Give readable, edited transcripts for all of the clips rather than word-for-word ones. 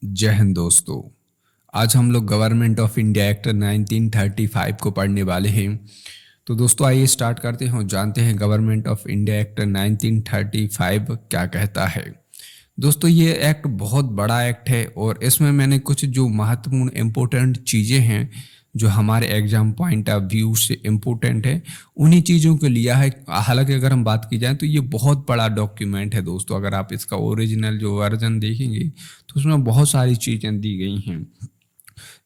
जय हिंद दोस्तों। आज हम लोग गवर्नमेंट ऑफ इंडिया एक्ट 1935 को पढ़ने वाले हैं। तो दोस्तों आइए स्टार्ट करते हैं और जानते हैं गवर्नमेंट ऑफ इंडिया एक्ट 1935 क्या कहता है। दोस्तों ये एक्ट बहुत बड़ा एक्ट है और इसमें मैंने कुछ जो महत्वपूर्ण इम्पोर्टेंट चीज़ें हैं जो हमारे एग्जाम पॉइंट ऑफ व्यू से इम्पोर्टेंट है उन्हीं चीज़ों को लिया है। हालांकि अगर हम बात की जाए तो ये बहुत बड़ा डॉक्यूमेंट है दोस्तों। अगर आप इसका ओरिजिनल जो वर्जन देखेंगे तो उसमें बहुत सारी चीज़ें दी गई हैं।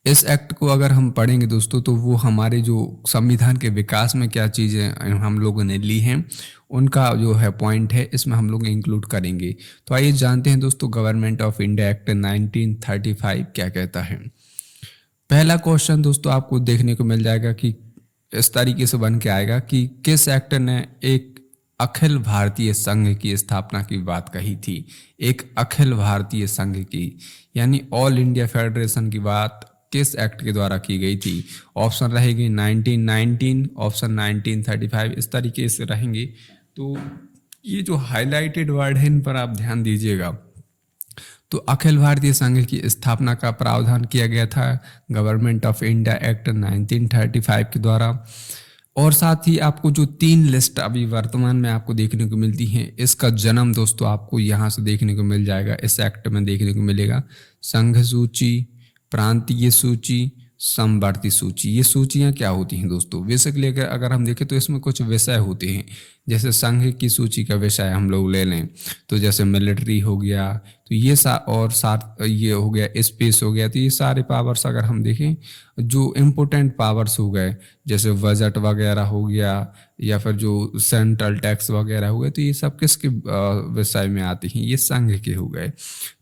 इस एक्ट को अगर हम पढ़ेंगे दोस्तों तो वो हमारे जो संविधान के विकास में क्या चीज़ें हम लोगों ने ली हैं उनका जो है पॉइंट है इसमें हम लोग इंक्लूड करेंगे। तो आइए जानते हैं दोस्तों गवर्नमेंट ऑफ इंडिया एक्ट 1935 क्या कहता है। पहला क्वेश्चन दोस्तों आपको देखने को मिल जाएगा कि इस तरीके से बन के आएगा कि किस एक्ट ने एक अखिल भारतीय संघ की स्थापना की बात कही थी। एक अखिल भारतीय संघ की यानी ऑल इंडिया फेडरेशन की बात किस एक्ट के द्वारा की गई थी। ऑप्शन रहेगी 1919, ऑप्शन 1935, इस तरीके से रहेंगे। तो ये जो हाईलाइटेड वर्ड है इन पर आप ध्यान दीजिएगा। तो अखिल भारतीय संघ की स्थापना का प्रावधान किया गया था गवर्नमेंट ऑफ इंडिया एक्ट 1935 के द्वारा। और साथ ही आपको जो 3 लिस्ट अभी वर्तमान में आपको देखने को मिलती हैं इसका जन्म दोस्तों आपको यहाँ से देखने को मिल जाएगा। इस एक्ट में देखने को मिलेगा संघ सूची, प्रांतीय सूची, समवर्ती सूची। ये सूचियाँ क्या होती हैं दोस्तों? बेसिकली अगर हम देखें तो इसमें कुछ विषय होते हैं। जैसे संघ की सूची का विषय हम लोग ले लें तो जैसे मिलिट्री हो गया, तो ये और साथ ये हो गया, स्पेस हो गया। तो ये सारे पावर्स अगर हम देखें जो इम्पोर्टेंट पावर्स हो गए जैसे बजट वगैरह हो गया या फिर जो सेंट्रल टैक्स वगैरह हो गए, तो ये सब किसके विषय में आते हैं? ये संघ के हो गए।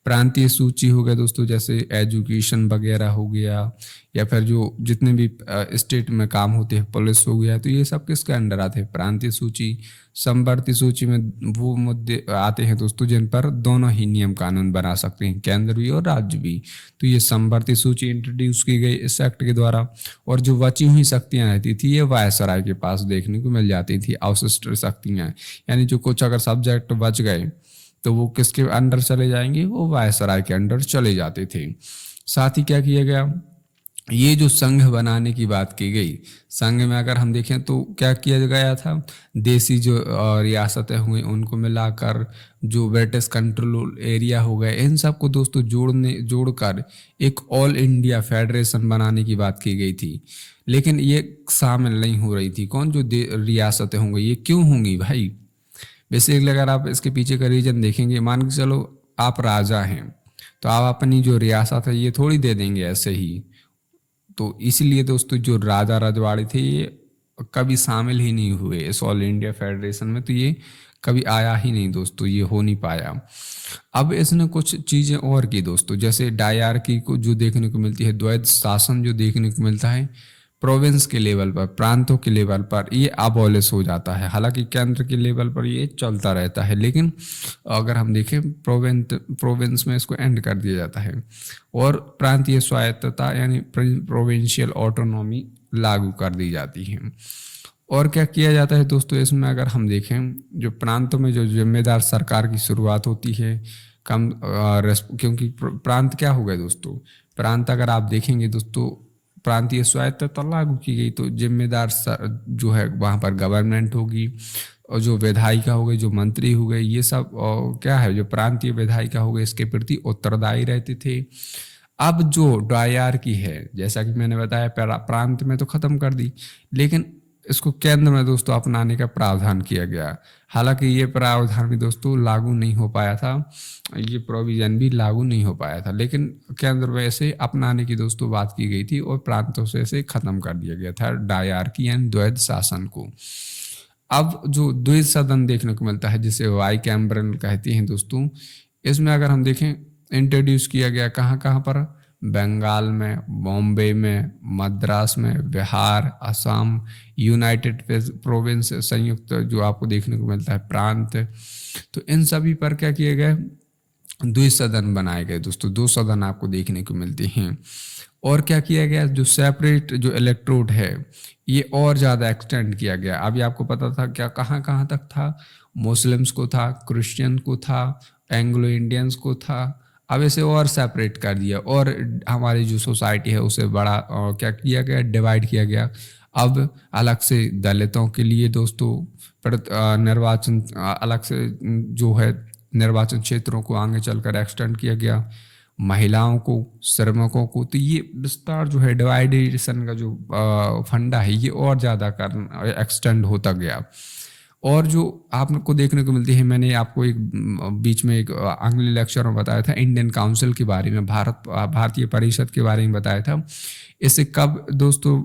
प्रांतीय सूची हो गया दोस्तों, जैसे एजुकेशन वगैरह हो गया या फिर जो जितने भी स्टेट में काम होते हैं, पुलिस हो गया, तो ये सब किसके अंडर आते हैं? प्रांतीय सूची। समवर्ती सूची में वो मुद्दे आते हैं दोस्तों जिन पर दोनों ही नियम कानून बना सकते हैं, केंद्र भी और राज्य भी। तो ये समवर्ती सूची इंट्रोड्यूस की गई इस एक्ट के द्वारा। और जो बची हुई शक्तियां रहती थी ये वायसराय के पास देखने को मिल जाती थी, अवशिष्ट शक्तियां। यानी जो कुछ अगर सब्जेक्ट बच गए तो वो किसके अंडर चले जाएंगे? वो वायसराय के अंडर चले जाते थे। साथ ही क्या किया गया, ये जो संघ बनाने की बात की गई, संघ में अगर हम देखें तो क्या किया गया था? देसी जो रियासतें हुई उनको मिलाकर जो ब्रिटिश कंट्रोल एरिया हो गए, इन सबको दोस्तों जोड़कर एक ऑल इंडिया फेडरेशन बनाने की बात की गई थी। लेकिन ये शामिल नहीं हो रही थी कौन? जो रियासतें होंगी। ये क्यों होंगी भाई? बेसिकली अगर आप इसके पीछे का रीजन देखेंगे, मान के चलो आप राजा हैं तो आप अपनी जो रियासत है ये थोड़ी दे देंगे ऐसे ही। तो इसलिए दोस्तों जो राजा रजवाड़े थे ये कभी शामिल ही नहीं हुए इस ऑल इंडिया फेडरेशन में। तो ये कभी आया ही नहीं दोस्तों, ये हो नहीं पाया। अब इसने कुछ चीज़ें और की दोस्तों, जैसे डायरकी को जो देखने को मिलती है, द्वैध शासन जो देखने को मिलता है प्रोविंस के लेवल पर, प्रांतों के लेवल पर, ये अबॉलिश हो जाता है। हालांकि केंद्र के लेवल पर ये चलता रहता है, लेकिन अगर हम देखें प्रोविंस में इसको एंड कर दिया जाता है। और प्रांतीय स्वायत्तता यानी प्रोविंशियल ऑटोनॉमी लागू कर दी जाती है। और क्या किया जाता है दोस्तों इसमें अगर हम देखें, जो प्रांतों में जो जिम्मेदार सरकार की शुरुआत होती है कम क्योंकि प्रांत क्या हो गए दोस्तों? प्रांत अगर आप देखेंगे दोस्तों प्रांतीय स्वायत्तता लागू की गई तो जिम्मेदार जो है वहाँ पर गवर्नमेंट होगी और जो विधायिका हो गई, जो मंत्री हो गए, ये सब क्या है जो प्रांतीय विधायिका हो गई इसके प्रति उत्तरदायी रहते थे। अब जो डायरकी है जैसा कि मैंने बताया प्रांत में तो खत्म कर दी, लेकिन इसको केंद्र में दोस्तों अपनाने का प्रावधान किया गया। हालांकि ये प्रावधान भी दोस्तों लागू नहीं हो पाया था, ये प्रोविजन भी लागू नहीं हो पाया था, लेकिन केंद्र में इसे अपनाने की दोस्तों बात की गई थी और प्रांतों से इसे खत्म कर दिया गया था डायरकी यानी द्वैध शासन को। अब जो द्विज सदन देखने को मिलता है जिसे वाई कैम्ब्रन कहती हैं दोस्तों, इसमें अगर हम देखें इंट्रोड्यूस किया गया कहाँ कहाँ पर? बंगाल में, बॉम्बे में, मद्रास में, बिहार, असम, यूनाइटेड प्रोविंस, संयुक्त जो आपको देखने को मिलता है प्रांत। तो इन सभी पर क्या किया गया? द्वि सदन बनाए गए दोस्तों, 2 सदन आपको देखने को मिलते हैं। और क्या किया गया? जो सेपरेट जो इलेक्ट्रोड है ये और ज़्यादा एक्सटेंड किया गया। अभी आपको पता था क्या कहाँ कहाँ तक था? मुस्लिम्स को था, क्रिश्चियन को था, एंग्लो इंडियंस को था, अब इसे और सेपरेट कर दिया और हमारी जो सोसाइटी है उसे बड़ा क्या किया गया, डिवाइड किया गया। अब अलग से दलितों के लिए दोस्तों निर्वाचन अलग से जो है निर्वाचन क्षेत्रों को आगे चलकर एक्सटेंड किया गया, महिलाओं को, श्रमिकों को। तो ये विस्तार जो है डिवाइडेशन का जो फंडा है ये और ज़्यादा कर एक्सटेंड होता गया। और जो आपको देखने को मिलती है, मैंने आपको एक बीच में एक अगले लेक्चर में बताया था इंडियन काउंसिल के बारे में, भारतीय परिषद के बारे में बताया था। इसे कब दोस्तों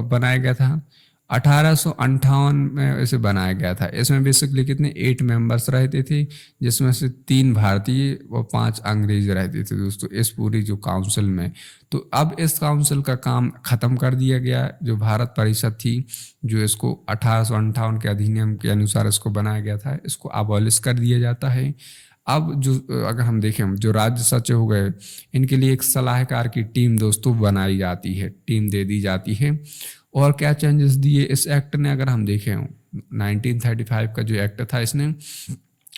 बनाया गया था? 1858 में इसे बनाया गया था। इसमें बेसिकली कितने 8 मेंबर्स रहते थे, जिसमें से 3 भारतीय और 5 अंग्रेज रहते थे दोस्तों इस पूरी जो काउंसिल में। तो अब इस काउंसिल का काम ख़त्म कर दिया गया। जो भारत परिषद थी, जो इसको 1858 के अधिनियम के अनुसार इसको बनाया गया था, इसको अबॉलिश कर दिया जाता है। अब जो अगर हम देखें, जो राज्य सचिव हो गए, इनके लिए एक सलाहकार की टीम दोस्तों बनाई जाती है, टीम दे दी जाती है। और क्या चेंजेस दिए इस एक्ट ने? अगर हम देखें 1935 का जो एक्ट था, इसने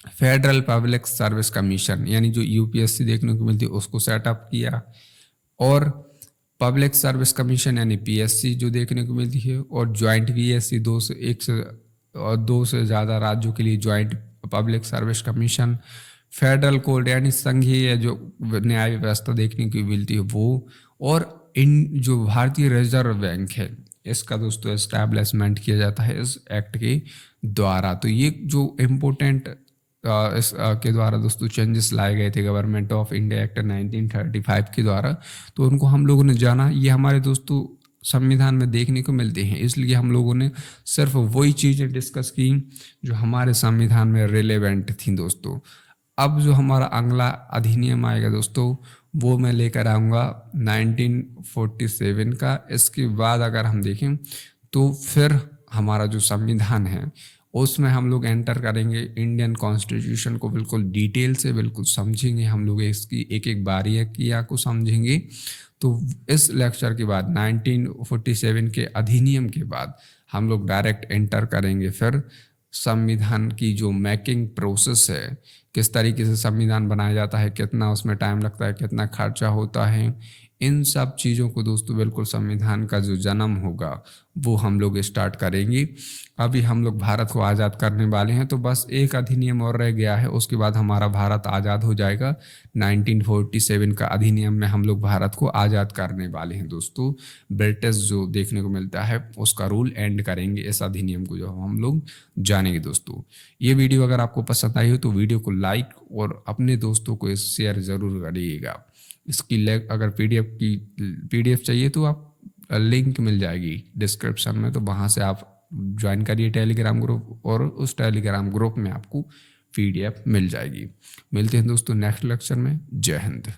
फेडरल पब्लिक सर्विस कमीशन यानी जो यूपीएससी देखने को मिलती है उसको सेटअप किया, और पब्लिक सर्विस कमीशन यानी पीएससी जो देखने को मिलती है, और ज्वाइंट पीएससी दो से ज़्यादा राज्यों के लिए joint public service commission, federal court यानी संघीय जो न्याय व्यवस्था देखने को मिलती है वो, और इन जो भारतीय रिजर्व बैंक है इसका दोस्तों एस्टैब्लिशमेंट किया जाता है इस एक्ट के द्वारा। तो ये जो इम्पोर्टेंट इस के द्वारा दोस्तों चेंजेस लाए गए थे गवर्नमेंट ऑफ इंडिया एक्ट 1935 के द्वारा, तो उनको हम लोगों ने जाना। ये हमारे दोस्तों संविधान में देखने को मिलते हैं, इसलिए हम लोगों ने सिर्फ वही चीज़ें डिस्कस की जो हमारे संविधान में रिलेवेंट थी दोस्तों। अब जो हमारा अगला अधिनियम आएगा दोस्तों, वो मैं लेकर आऊँगा 1947 का। इसके बाद अगर हम देखें तो फिर हमारा जो संविधान है उसमें हम लोग एंटर करेंगे इंडियन कॉन्स्टिट्यूशन को, बिल्कुल डिटेल से बिल्कुल समझेंगे हम लोग, इसकी एक एक बारीकियाँ को समझेंगे। तो इस लेक्चर के बाद 1947 के अधिनियम के बाद हम लोग डायरेक्ट एंटर करेंगे फिर संविधान की जो मेकिंग प्रोसेस है, किस तरीके से संविधान बनाया जाता है, कितना उसमें टाइम लगता है, कितना खर्चा होता है, इन सब चीज़ों को दोस्तों बिल्कुल संविधान का जो जन्म होगा वो हम लोग स्टार्ट करेंगे। अभी हम लोग भारत को आज़ाद करने वाले हैं, तो बस एक अधिनियम और रह गया है, उसके बाद हमारा भारत आज़ाद हो जाएगा। 1947 का अधिनियम में हम लोग भारत को आज़ाद करने वाले हैं दोस्तों। ब्रिटिश जो देखने को मिलता है उसका रूल एंड करेंगे इस अधिनियम को, जो हम लोग जानेंगे दोस्तों। ये वीडियो अगर आपको पसंद आई हो तो वीडियो को लाइक और अपने दोस्तों को शेयर ज़रूर करिएगा। इसकी अगर पीडीएफ चाहिए तो आप लिंक मिल जाएगी डिस्क्रिप्शन में, तो वहाँ से आप ज्वाइन करिए टेलीग्राम ग्रुप, और उस टेलीग्राम ग्रुप में आपको पीडीएफ मिल जाएगी। मिलते हैं दोस्तों नेक्स्ट लेक्चर में। जय हिंद।